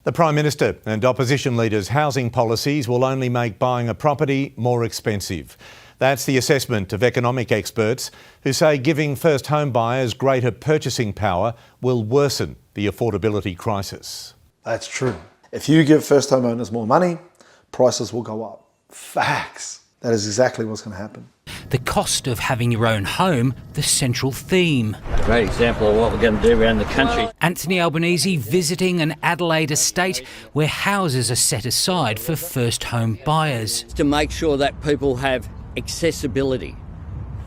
The Prime Minister and opposition leaders' housing policies will only make buying a property more expensive. That's the assessment of economic experts who say giving first home buyers greater purchasing power will worsen the affordability crisis. That's true. If you give first homeowners more money, prices will go up. Facts. That is exactly what's going to happen. The cost of having your own home, the central theme. A great example of what we're going to do around the country. Anthony Albanese visiting an Adelaide estate where houses are set aside for first home buyers. To make sure that people have accessibility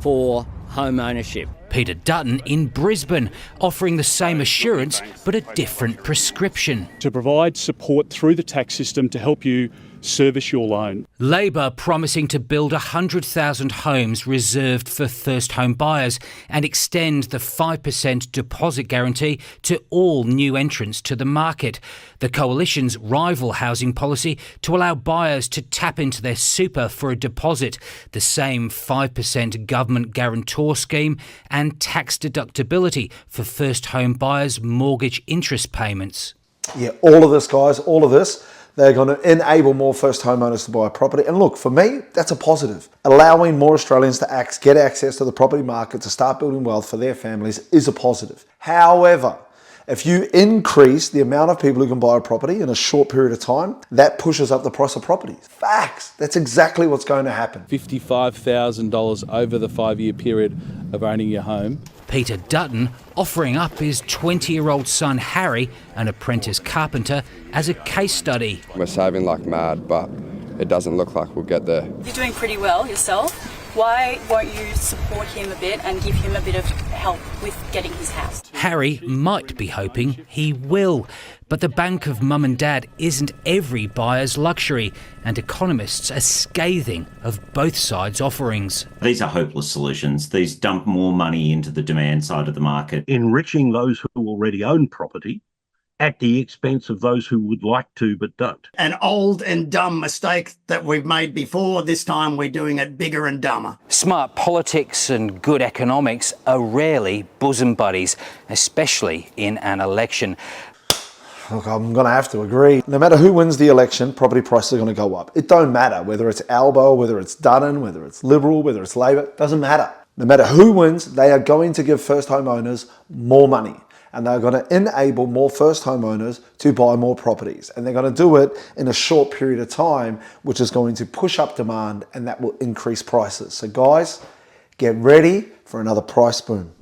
for home ownership. Peter Dutton in Brisbane, offering the same assurance but a different prescription. To provide support through the tax system to help you service your loan. Labor promising to build 100,000 homes reserved for first home buyers and extend the 5% deposit guarantee to all new entrants to the market. The Coalition's rival housing policy to allow buyers to tap into their super for a deposit, the same 5% government guarantor scheme and tax deductibility for first home buyers' mortgage interest payments. Yeah, all of this, guys, all of this. They're going to enable more first homeowners to buy a property. And look, for me, that's a positive. Allowing more Australians to get access to the property market to start building wealth for their families is a positive. However, if you increase the amount of people who can buy a property in a short period of time, that pushes up the price of properties. Facts. That's exactly what's going to happen. $55,000 over the 5-year period of owning your home. Peter Dutton offering up his 20-year-old son Harry, an apprentice carpenter, as a case study. We're saving like mad, but it doesn't look like we'll get there. You're doing pretty well yourself. Why won't you support him a bit and give him a bit of help with getting his house? Harry might be hoping he will, but the bank of mum and dad isn't every buyer's luxury, and economists are scathing of both sides' offerings. These are hopeless solutions. These dump more money into the demand side of the market. Enriching those who already own property at the expense of those who would like to but don't. An old and dumb mistake that we've made before. This time we're doing it bigger and dumber. Smart politics and good economics are rarely bosom buddies, especially in an election. Look, I'm going to have to agree. No matter who wins the election, property prices are going to go up. It don't matter whether it's Albo, whether it's Dutton, whether it's Liberal, whether it's Labor. It doesn't matter. No matter who wins, they are going to give first homeowners more money. And they're going to enable more first homeowners to buy more properties. And they're going to do it in a short period of time, which is going to push up demand, and that will increase prices. So guys, get ready for another price boom.